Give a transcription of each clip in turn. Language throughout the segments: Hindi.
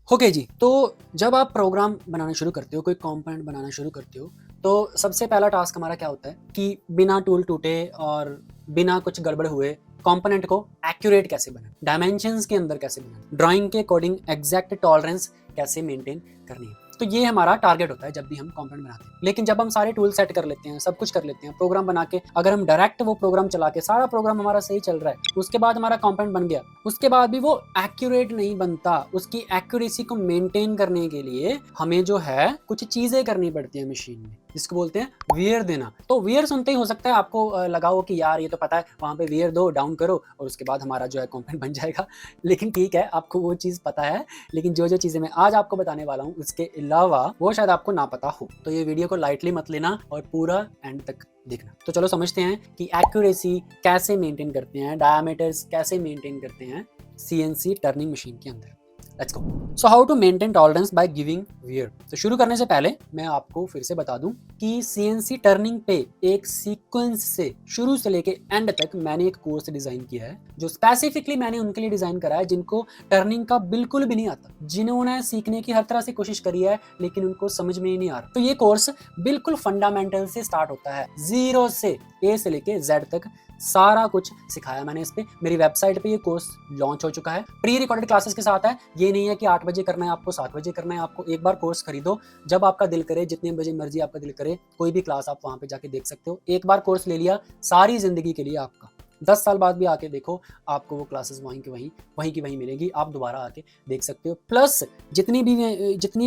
ओके जी, तो जब आप प्रोग्राम बनाना शुरू करते हो, कोई कंपोनेंट बनाना शुरू करते हो, तो सबसे पहला टास्क हमारा क्या होता है कि बिना टूल टूटे और बिना कुछ गड़बड़ हुए कंपोनेंट को एक्यूरेट कैसे बनाएं, डायमेंशंस के अंदर कैसे बनाएं, ड्राइंग के अकॉर्डिंग एग्जैक्ट टॉलरेंस कैसे मेंटेन करनी है। तो ये हमारा टारगेट होता है जब भी हम कंपोनेंट बनाते हैं। लेकिन जब हम सारे टूल सेट कर लेते हैं, सब कुछ कर लेते हैं, प्रोग्राम बना के अगर हम डायरेक्ट वो प्रोग्राम चला के सारा प्रोग्राम हमारा सही चल रहा है, उसके बाद हमारा कंपोनेंट बन गया, उसके बाद भी वो एक्यूरेट नहीं बनता, उसकी एक्यूरेसी को मेंटेन करने के लिए हमें जो है कुछ चीजें करनी पड़ती है मशीन में, जिसको बोलते हैं वियर देना। तो वियर सुनते ही हो सकता है आपको लगा हो कि यार ये तो पता है, वहां पे वियर दो, डाउन करो और उसके बाद हमारा जो है कंपोनेंट बन जाएगा। लेकिन ठीक है, आपको वो चीज पता है, लेकिन जो जो चीजें मैं आज आपको बताने वाला हूँ उसके अलावा वो शायद आपको ना पता हो। तो ये वीडियो को लाइटली मत लेना और पूरा एंड तक देखना। तो चलो समझते हैं कि एक्यूरेसी कैसे मेंटेन करते हैं, डायमीटर्स कैसे मेंटेन करते हैं सीएनसी टर्निंग मशीन के अंदर। Let's go. So how to maintain tolerance by giving wear. तो शुरू करने से पहले मैं आपको फिर से बता दूं कि सीएनसी टर्निंग पे एक सीक्वेंस से शुरू से लेके एंड तक मैंने एक कोर्स डिजाइन किया है, जो स्पेसिफिकली मैंने उनके लिए डिजाइन करा है जिनको टर्निंग का बिल्कुल भी नहीं आता, जिन्होंने सीखने की हर तरह से कोशिश करी है लेकिन उनको समझ में ही नहीं आ रहा। तो ये कोर्स बिल्कुल फंडामेंटल से स्टार्ट होता है, जीरो से ए से लेके जेड तक सारा कुछ सिखाया मैंने इस पे। मेरी वेबसाइट पे ये कोर्स लॉन्च हो चुका है, प्री रिकॉर्डेड क्लासेस के साथ है। ये नहीं है कि 8 बजे करना है आपको, 7 बजे करना है आपको। एक बार कोर्स खरीदो, जब आपका दिल करे, जितने बजे मर्जी आपका दिल करे, कोई भी क्लास आप वहां पे जाके देख सकते हो। एक बार कोर्स ले लिया, सारी जिंदगी के लिए आपका। 10 साल बाद भी आके देखो, आपको वो क्लासेस वहीं की वहीं मिलेगी, आप दोबारा आके देख सकते हो। प्लस जितनी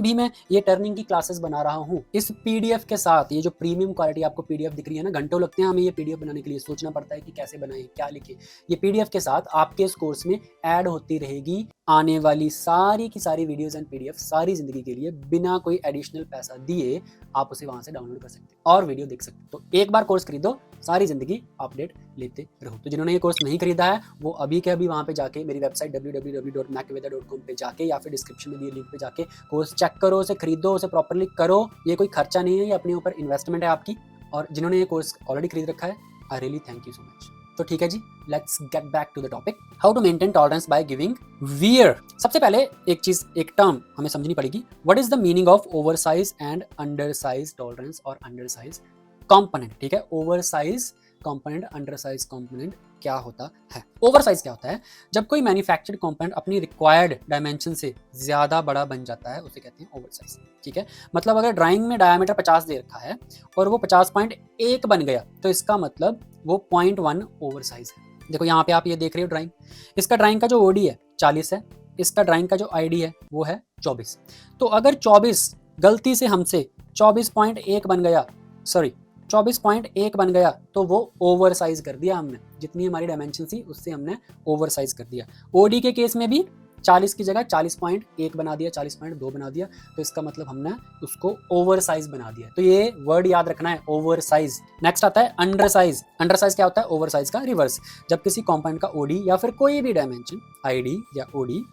भी मैं ये टर्निंग की क्लासेस बना रहा हूँ, इस पीडीएफ के साथ, ये जो प्रीमियम क्वालिटी आपको पीडीएफ दिख रही है ना, घंटों लगते हैं हमें ये पीडीएफ बनाने के लिए, सोचना पड़ता है कि कैसे बनाएं, क्या लिखें। ये पीडीएफ के साथ आपके इस कोर्स में ऐड होती रहेगी आने वाली सारी की सारी वीडियोस एंड पीडीएफ सारी जिंदगी के लिए, बिना कोई एडिशनल पैसा दिए आप उसे वहां से डाउनलोड कर सकते हो और वीडियो देख सकते हो। तो एक बार कोर्स खरीदो, सारी जिंदगी अपडेट लेते रहो। तो जिन्होंने ये कोर्स नहीं खरीदा है वो अभी के अभी वहां पे जाके मेरी वेबसाइट www.macveda.com पे जाके या फिर डिस्क्रिप्शन में दिए लिंक पे जाके कोर्स चेक करो, उसे खरीदो, उसे प्रॉपर्ली करो। ये कोई खर्चा नहीं है, ये अपने ऊपर इन्वेस्टमेंट है आपकी। और जिन्होंने ये कोर्स ऑलरेडी खरीद रखा है, I really thank you so much. तो ठीक है जी, let's get back to the topic, how to maintain tolerance by giving wear. सबसे पहले एक टर्म हमें समझनी पड़ेगी। What is the meaning of oversize and undersize tolerance और अंडरसाइज कंपोनेंट। ठीक है, ओवरसाइज कंपोनेंट, अंडरसाइज कंपोनेंट क्या होता है। ओवरसाइज क्या होता है? जब कोई मैन्युफैक्चर्ड कंपोनेंट अपनी रिक्वायर्ड डायमेंशन से ज्यादा बड़ा बन जाता है, उसे कहते हैं ओवरसाइज। ठीक है, मतलब अगर ड्राइंग में डायमीटर 50 दे रखा है और वो 50.1 बन गया, तो इसका मतलब वो 0.1 ओवरसाइज है। देखो यहाँ पे आप ये देख रहे हो ड्राइंग, इसका ड्राइंग का जो ओडी है 40 है, इसका ड्राइंग का जो आईडी है वो है 24। तो अगर 24 गलती से हमसे 24.1 बन गया, सॉरी 24.1 बन गया, तो वो ओवर साइज कर दिया हमने, जितनी हमारी डायमेंशन थी उससे हमने ओवर साइज कर दिया। ओडी के केस में भी 40 की जगह 40.1 बना दिया, 40.2 बना दिया, तो इसका मतलब हमने उसको ओवर साइज बना दिया। तो ये वर्ड याद रखना है, ओवर साइज। नेक्स्ट आता है अंडर साइज। अंडर साइज क्या होता है? ओवर साइज का रिवर्स। जब किसी कंपोनेंट का ओडी या फिर कोई भी डायमेंशन, आईडी या ओडी,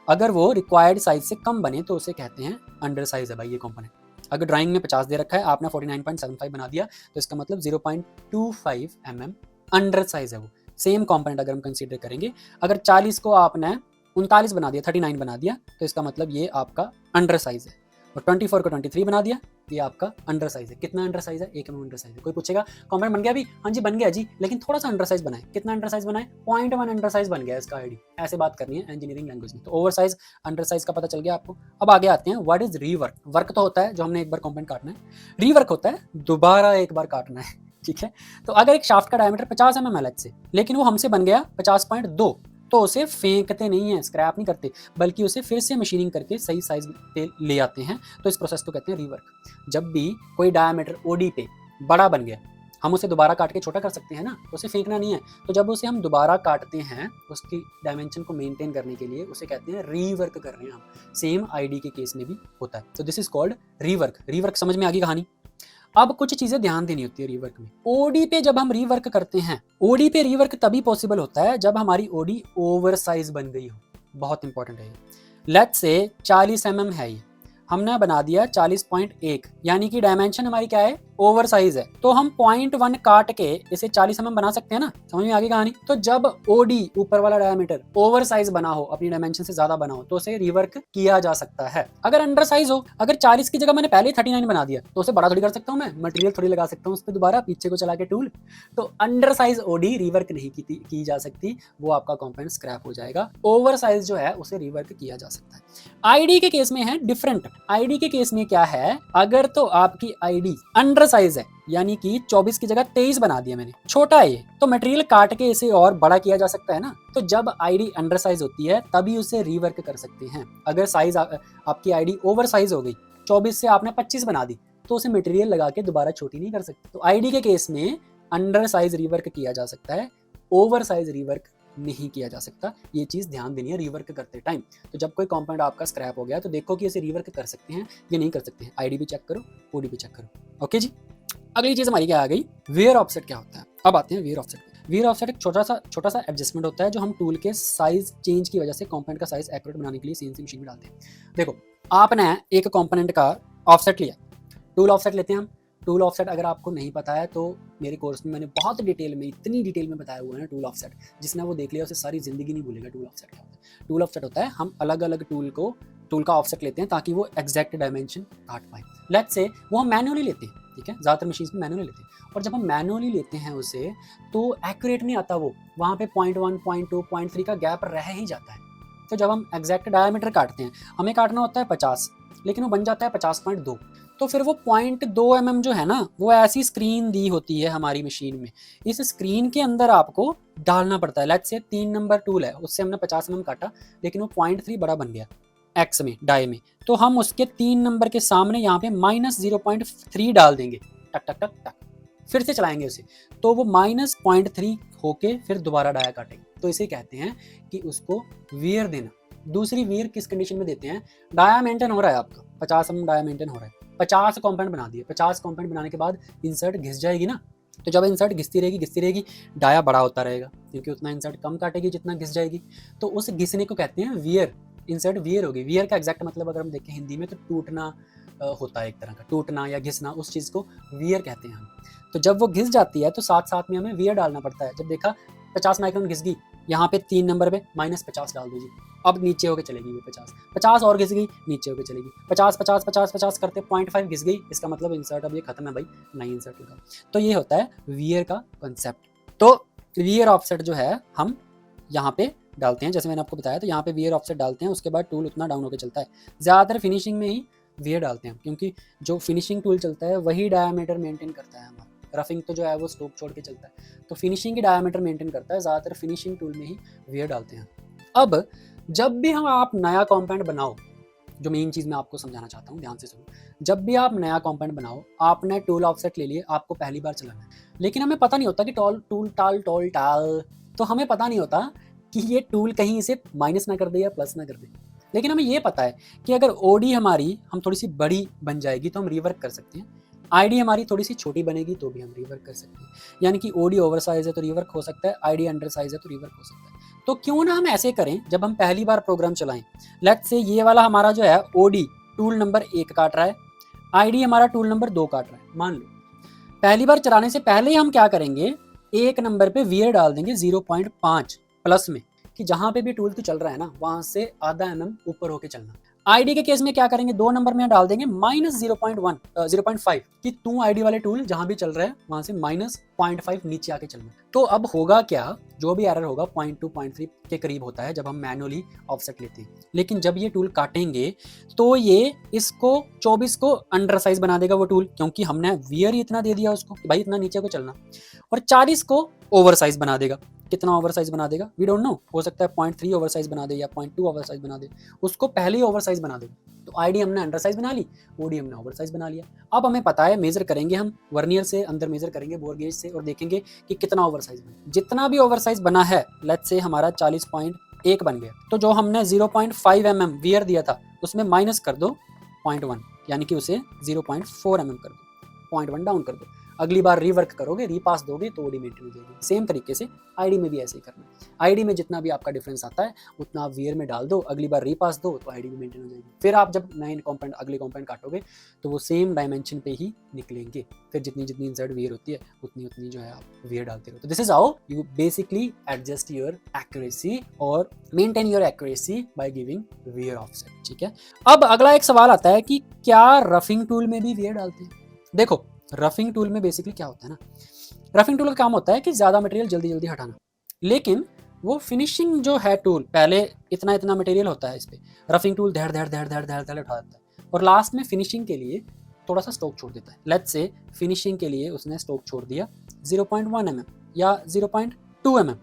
अगर वो रिक्वायर्ड साइज से कम बने तो उसे कहते हैं अंडर साइज है भाई ये कंपोनेंट। अगर ड्राइंग में 50 दे रखा है, आपने 49.75 बना दिया, तो इसका मतलब 0.25 mm अंडर साइज है वो। सेम कंपोनेंट अगर हम कंसीडर करेंगे, अगर 40 को आपने 39 बना दिया, 39 बना दिया, तो इसका मतलब ये आपका अंडर साइज है। और 24 को 23 बना दिया, ये आपका अंडर साइज है। कितना अंडर साइज है? 1 mm अंडर साइज है। कोई पूछेगा कंपोनेंट बन गया अभी? हाँ जी बन गया जी, लेकिन थोड़ा सा अंडर साइज बनाए। कितना अंडर साइज बनाए? 0.1 अंडर साइज बन गया इसका आईडी। ऐसे बात करनी है इंजीनियरिंग लैंग्वेज में। तो ओवर साइज, अंडर साइज का पता चल गया आपको। अब आगे आते हैं, व्हाट इज रीवर्क। वर्क तो होता है जो हमने एक बार कंपोनेंट काटना है, रीवर्क होता है दोबारा एक बार काटना है। ठीक है, तो अगर एक शाफ्ट का डायमीटर 50 mm है से, लेकिन वो हमसे बन गया 50.2, तो उसे फेंकते नहीं है, स्क्रैप नहीं करते, बल्कि उसे फिर से मशीनिंग करके सही साइज पे ले आते हैं। तो इस प्रोसेस को कहते हैं रीवर्क। जब भी कोई डायमीटर ओडी पे बड़ा बन गया, हम उसे दोबारा काट के छोटा कर सकते हैं ना, उसे फेंकना नहीं है। तो जब उसे हम दोबारा काटते हैं उसकी डायमेंशन को मेंटेन करने के लिए, उसे कहते हैं रीवर्क कर रहे हैं हम। सेम आईडी के केस में भी होता है। तो this is called rework. Rework समझ में आ गई कहानी। अब कुछ चीजें ध्यान देनी होती है रीवर्क में। ओडी पे जब हम रीवर्क करते हैं, ओडी पे रीवर्क तभी पॉसिबल होता है जब हमारी ओडी ओवर साइज बन गई हो। बहुत इंपॉर्टेंट है ये। लेट्स से 40 mm है ये, हमने बना दिया 40.1, यानी कि डायमेंशन हमारी क्या है? ओवर साइज है, तो हम 0.1 काट के इसे 40 mm बना सकते हैं ना। समझ में आ गई कहानी। तो जब OD ऊपर वाला डायमीटर ओवर साइज बना हो, अपनी डायमेंशन से ज्यादा बना हो, तो उसे रिवर्क किया जा सकता है। अगर अंडर साइज हो, अगर 40 की जगह मैंने पहले 39 बना दिया, तो उसे बड़ा थोड़ी कर सकता हूँ मैं, मटेरियल थोड़ी लगा सकता हूँ उस पर दोबारा पीछे को चला के टूल। तो अंडर साइज OD रिवर्क नहीं की जा सकती, वो आपका कंपोनेंट स्क्रैप हो जाएगा। ओवर साइज जो है उसे रिवर्क किया जा सकता है। आईडी के केस में है डिफरेंट। आईडी के केस में क्या है, अगर तो आपकी आईडी अंडर साइज है, यानी कि 24 की जगह 23 बना दिया मैंने, छोटा है ये, तो मटेरियल काट के इसे और बड़ा किया जा सकता है ना। तो जब आईडी अंडर साइज होती है तभी उसे रिवर्क कर सकते हैं। अगर साइज आपकी आईडी ओवर साइज हो गई, 24 से आपने 25 बना दी, तो उसे मटेरियल लगा के दोबारा छोटी नहीं कर सकते। तो आईडी के केस में अंडर साइज रिवर्क किया जा सकता है, ओवर साइज रिवर्क नहीं किया जा सकता। ये चीज ध्यान देनी है रिवर्क करते टाइम। तो जब कोई कंपोनेंट आपका स्क्रैप हो गया तो देखो कि इसे रिवर्क कर सकते हैं या नहीं कर सकते हैं। आईडी भी चेक करो, ओडी भी चेक करो। ओके जी। अगली चीज हमारी क्या आ गई, वेयर ऑफसेट क्या होता है। अब आते हैं वेयर ऑफसेट। वेयर ऑफसेट एक छोटा सा एडजस्टमेंट होता है जो हम टूल के साइज चेंज की वजह से कंपोनेंट का साइज एक्यूरेट बनाने के लिए सीएनसी मशीन में डालते हैं। देखो, आपने एक कंपोनेंट का ऑफसेट लिया, टूल ऑफसेट लेते हैं हम। टूल ऑफसेट अगर आपको नहीं पता है तो मेरे कोर्स में मैंने बहुत डिटेल में, इतनी डिटेल में बताया हुआ है ना टूल ऑफसेट, जिसने वो देख लिया उसे सारी जिंदगी नहीं भूलेगा टूल ऑफसेट क्या होता है। टूल ऑफसेट होता है हम अलग अलग टूल का ऑफसेट लेते हैं ताकि वो एग्जैक्ट डायमेंशन काट पाए। लेट्स से वो हम मैनुअली लेते हैं, ठीक है, ज़्यादातर मशीन में मैनुअली लेते हैं, और जब हम मैनुअली लेते हैं उसे तो एक्यूरेट नहीं आता, वो वहाँ पे 0.1, 0.2, 0.3 का गैप रह ही जाता है। तो जब हम एग्जैक्ट डायमीटर काटते हैं, हमें काटना होता है 50, लेकिन वो बन जाता है 50.2। तो फिर वो 0.2 mm जो है ना, वो ऐसी स्क्रीन दी होती है हमारी मशीन में, इस स्क्रीन के अंदर आपको डालना पड़ता है। लेट्स से 3 नंबर टूल है, उससे हमने 50 mm काटा, लेकिन वो 0.3 बड़ा बन गया एक्स में, डाई में, तो हम उसके 3 नंबर के सामने यहाँ पे -0.3 डाल देंगे, टक टक टक टक, फिर से चलाएंगे उसे, तो वो -0.3 होके फिर दोबारा डाया काटेंगे। तो इसे कहते हैं कि उसको वियर देना। दूसरी वियर किस कंडीशन में देते हैं, डाया मेंटेन हो रहा है आपका, 50 mm डाया मेंटेन हो रहा है, 50 कंपोनेंट बना दिए, 50 कंपोनेंट बनाने के बाद इंसर्ट घिस जाएगी ना, तो जब इंसर्ट घिसती रहेगी डाया बड़ा होता रहेगा, क्योंकि उतना इंसर्ट कम काटेगी जितना घिस जाएगी, तो उस घिसने को कहते हैं वियर। इंसर्ट वियर होगी। वियर का एग्जैक्ट मतलब अगर हम देखें हिंदी में तो टूटना होता है, एक तरह का टूटना या घिसना, उस चीज़ को वियर कहते हैं हम। तो जब वो घिस जाती है तो साथ साथ में हमें वियर डालना पड़ता है। जब देखा 50 माइक्रोन घिस गई, यहाँ पे 3 नंबर पे -50 डाल दो जी, अब नीचे होके चलेगी वो 50 और घिस गई, नीचे होके चलेगी, 50 करते 0.5 घिस गई, इसका मतलब इंसर्ट अब ये खत्म है भाई, नहीं इंसर्ट होगा। तो ये होता है वियर का कंसेप्ट। तो वियर ऑफसेट जो है हम यहाँ पे डालते हैं, जैसे मैंने आपको बताया, तो यहाँ पे वियर ऑफसेट डालते हैं, उसके बाद टूल उतना डाउन होकर चलता है। ज़्यादातर फिनिशिंग में ही वियर डालते हैं, क्योंकि जो फिनिशिंग टूल चलता है वही डायमीटर मेंटेन करता है हमारा। रफिंग तो जो है वो स्टोक छोड़ के चलता है, तो फिनिशिंग की डायमीटर मेंटेन करता है, ज़्यादातर फिनिशिंग टूल में ही वियर डालते हैं। अब जब भी हम आप नया कंपोनेंट बनाओ, जो मेन चीज़ मैं आपको समझाना चाहता हूँ, ध्यान से सुनो, जब भी आप नया कंपोनेंट बनाओ, आपने टूल ऑफसेट ले लिए, आपको पहली बार चलाना है, लेकिन हमें पता नहीं होता कि टूल टाल, तो हमें पता नहीं होता कि ये टूल कहीं इसे माइनस ना कर दे या प्लस ना कर दे। लेकिन हमें ये पता है कि अगर ओडी हमारी हम थोड़ी सी बड़ी बन जाएगी तो हम रिवर्क कर सकते हैं, आईडी हमारी थोड़ी सी छोटी बनेगी तो भी हम रिवर्क कर सकते हैं। यानी कि ओडी ओवर साइज है तो रिवर्क हो सकता है, आईडी अंडर साइज है तो रिवर्क हो सकता है। तो क्यों ना हम ऐसे करें, जब हम पहली बार प्रोग्राम चलाएं, लेट्स से ये वाला हमारा जो है ओडी टूल नंबर 1 काट रहा है, आईडी हमारा टूल नंबर 2 काट रहा है, मान लो पहली बार चलाने से पहले ही हम क्या करेंगे, 1 नंबर पे वियर डाल देंगे 0.5 प्लस में, कि जहां पे भी टूल तो चल रहा है ना, वहां से आधा mm ऊपर होके चलना। आईडी के केस में क्या करेंगे, 2 नंबर में डाल देंगे -0.5 कि तू आईडी वाले टूल जहां भी चल रहा है वहां से -0.5 नीचे आके चलना। तो अब होगा क्या, जो भी एरर होगा 0.2 0.3 के करीब होता है जब हम मैनुअली ऑफसेट लेते हैं। लेकिन जब ये टूल काटेंगे तो ये इसको 24 को अंडर साइज बना देगा वो टूल, क्योंकि हमने वियर ही इतना दे दिया उसको कि भाई इतना नीचे को चलना, और 40 को ओवर साइज बना देगा। कितना ओवर साइज बना देगा वी डोंट नो, हो सकता है 0.3 ओवर साइज बना दे या 0.2 ओवर साइज बना दे, उसको पहले ही ओवर साइज बना देगा। तो आईडी हमने अंडर साइज बना ली, ओडी हमने ओवर साइज बना लिया। अब हमें पता है, मेजर करेंगे हम वर्नियर से, अंदर मेजर करेंगे बोर गेज से, और देखेंगे कि कितना ओवर साइज बना। जितना भी ओवर साइज बना है, लेट्स से हमारा 40.1 बन गया, तो जो हमने 0.5 mm वियर दिया था उसमें माइनस कर दो 0.1, यानी कि उसे 0.4 mm कर दो, 0.1 डाउन कर दो। अगली बार रीवर्क करोगे, रीपास दोगे तो ओडी मेंटेन हो जाएगी। सेम तरीके से आईडी में भी ऐसे ही करना है। आईडी में जितना भी आपका डिफरेंस आता है उतना आप वीयर में डाल दो, अगली बार रीपास दो तो आईडी भी मेंटेन हो जाएगी। फिर आप जब नए कंपोनेंट अगले कंपोनेंट काटोगे तो वो सेम डायमेंशन पे ही निकलेंगे। फिर जितनी जितनी इंसर्ट वीयर होती है उतनी उतनी जो है आप वीयर डालते रहो। तो this is how you basically adjust your accuracy और maintain your accuracy by giving wear offset, ठीक है। अब अगला एक सवाल आता है कि क्या रफिंग टूल में भी वीयर डालते हैं? देखो, रफिंग टूल में बेसिकली क्या होता है ना, रफिंग टूल का काम होता है कि ज्यादा मटेरियल जल्दी जल्दी हटाना, लेकिन वो फिनिशिंग जो है टूल, पहले इतना इतना मटेरियल होता है इस पे, रफिंग टूल धड़ धड़ धड़ धड़ धड़ धड़ उठा देता है और लास्ट में फिनिशिंग के लिए थोड़ा सा स्टॉक छोड़ देता है। लेट्स से फिनिशिंग के लिए उसने स्टॉक छोड़ दिया 0.1 mm या 0.2 mm।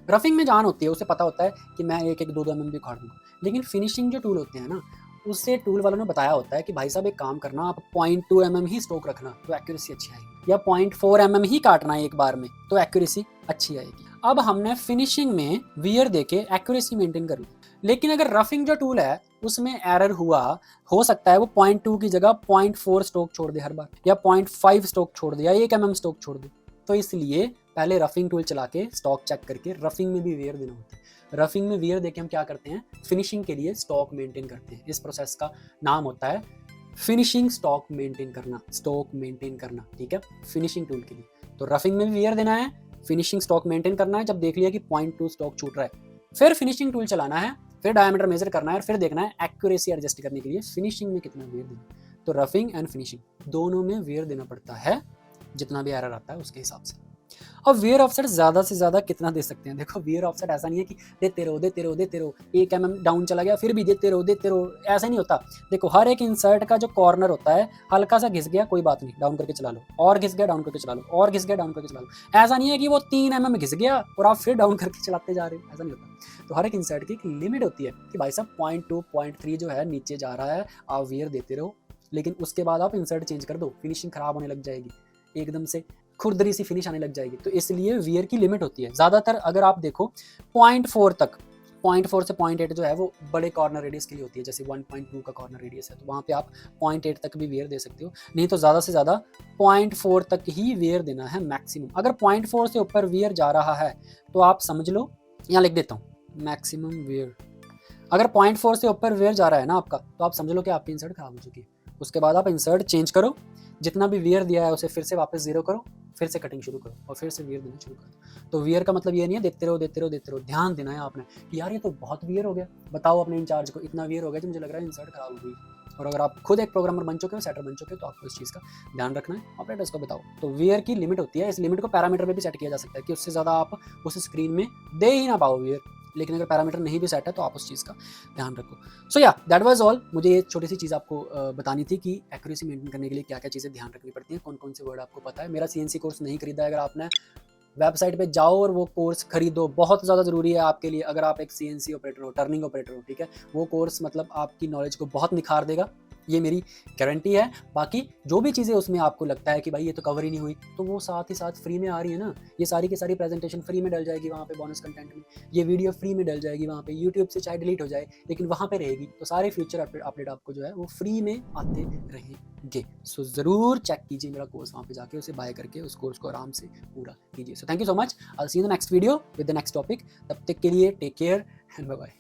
रफिंग में जान होती है, उसे पता होता है कि मैं 1-1, 2-2 mm भी उखाड़ दूंगा, लेकिन फिनिशिंग जो टूल होते हैं ना, उससे टूल वालों ने बताया होता है कि भाई साहब एक काम करना, आप 0.2 mm ही स्टॉक रखना तो एक्यूरेसी अच्छी आएगी, या 0.4 mm ही काटना है एक बार में तो एक्यूरेसी अच्छी आएगी। अब हमने फिनिशिंग में वियर देके एक्यूरेसी मेंटेन कर ली, लेकिन अगर रफिंग जो टूल है उसमें एरर हुआ, हो सकता है वो 0.2 की जगह 0.4 स्टॉक छोड़ दे हर बार, या 0.5 स्टॉक छोड़ दे, या 1 mm स्टॉक छोड़ दे। तो इसलिए पहले रफिंग टूल चला के स्टॉक चेक करके रफिंग में भी वियर देना होता है। रफिंग में वियर देके हम क्या करते हैं, फिनिशिंग के लिए स्टॉक मेंटेन करते हैं। इस प्रोसेस का नाम होता है फिनिशिंग स्टॉक मेंटेन करना, स्टॉक मेंटेन करना, ठीक है, फिनिशिंग टूल के लिए। तो रफिंग में भी वियर देना है, फिनिशिंग स्टॉक मेंटेन करना है। जब देख लिया कि 0.2 स्टॉक छूट रहा है, फिर फिनिशिंग टूल चलाना है, फिर डायमीटर मेजर करना है और फिर देखना है एक्यूरेसी एडजस्ट करने के लिए फिनिशिंग में कितना वियर देना। तो रफिंग एंड फिनिशिंग दोनों में वियर देना पड़ता है, जितना भी एरर आता है उसके हिसाब से। अब वियर ऑफसेट ज्यादा से ज्यादा कितना दे सकते हैं? देखो, वियर ऑफसेट ऐसा नहीं है कि देते रहो देते रहो देते रहो, 1 mm डाउन चला गया फिर भी देते रहो, ऐसा नहीं होता। देखो, हर एक इंसर्ट का जो कॉर्नर होता है, हल्का सा घिस गया कोई बात नहीं, डाउन करके चला लो, और घिस गया डाउन करके चला लो, और घिस गया डाउन करके चला लो। ऐसा नहीं है कि वो 3 mm घिस गया और आप फिर डाउन करके चलाते जा रहे हो, ऐसा नहीं होता। तो हर एक इंसर्ट की एक लिमिट होती है कि भाई साहब 0.2 0.3 जो है नीचे जा रहा है, आप वियर देते रहो, लेकिन उसके बाद आप इंसर्ट चेंज कर दो, फिनिशिंग खराब होने लग जाएगी, एकदम से खुरदरी सी फिनिश आने लग जाएगी। तो इसलिए वियर की लिमिट होती है। ज़्यादातर अगर आप देखो 0.4 तक, 0.4 से 0.8 जो है वो बड़े कॉर्नर रेडियस के लिए होती है। जैसे 1.2 का कॉर्नर रेडियस है तो वहाँ पे आप 0.8 तक भी वियर दे सकते हो, नहीं तो ज़्यादा से ज़्यादा 0.4 तक ही वियर देना है मैक्सिमम। अगर 0.4 से ऊपर वियर जा रहा है तो आप समझ लो, यहाँ लिख देता हूँ मैक्सिमम वियर, अगर 0.4 से ऊपर वियर जा रहा है ना आपका, तो आप समझ लो कि आपकी इंसर्ट खराब हो चुकी है। उसके बाद आप इंसर्ट चेंज करो, जितना भी वियर दिया है उसे फिर से वापस 0 करो, फिर से कटिंग शुरू करो और फिर से वियर देना शुरू करो। तो वियर का मतलब ये नहीं है देते रहो देते रहो देते रहो। ध्यान देना है आपने कि यार ये तो बहुत वियर हो गया, बताओ अपने इंचार्ज को इतना वियर हो गया कि मुझे लग रहा है इंसर्ट खराब हो गई। और अगर आप खुद एक प्रोग्रामर बन चुके हो, सेटर बन चुके हो, तो आपको इस चीज़ का ध्यान रखना है, ऑपरेटर्स को बताओ। तो वियर की लिमिट होती है, इस लिमिट को पैरामीटर में भी सेट किया जा सकता है कि उससे ज़्यादा आप उस स्क्रीन में दे ही ना पाओ वियर। लेकिन अगर पैरामीटर नहीं भी सेट है तो आप उस चीज़ का ध्यान रखो। सो या दैट वाज ऑल। मुझे ये छोटी सी चीज़ आपको बतानी थी कि एक्यूरेसी मेंटेन करने के लिए क्या क्या चीज़ें ध्यान रखनी पड़ती हैं, कौन कौन से वर्ड आपको पता है। मेरा CNC कोर्स नहीं खरीदा है, अगर आपने वेबसाइट पे जाओ और वो कोर्स खरीदो, बहुत ज़्यादा ज़रूरी है आपके लिए। अगर आप एक CNC ऑपरेटर हो, टर्निंग ऑपरेटर हो, ठीक है, वो कोर्स मतलब आपकी नॉलेज को बहुत निखार देगा, ये मेरी गारंटी है। बाकी जो भी चीज़ें उसमें आपको लगता है कि भाई ये तो कवर ही नहीं हुई, तो वो साथ ही साथ फ्री में आ रही है ना, ये सारी की सारी प्रेजेंटेशन फ्री में डल जाएगी वहाँ पे बोनस कंटेंट में, ये वीडियो फ्री में डल जाएगी वहाँ पे, यूट्यूब से चाहे डिलीट हो जाए लेकिन वहाँ पे रहेगी। तो सारे फ्यूचर अपडेट आपको जो है वो फ्री में आते रहेंगे। सो ज़रूर चेक कीजिए मेरा कोर्स, वहाँ पे जाके उसे बाय करके उस कोर्स को आराम से पूरा कीजिए। So thank you so much, I will see you in the next video with the next topic. तब तक के लिए take care and bye bye.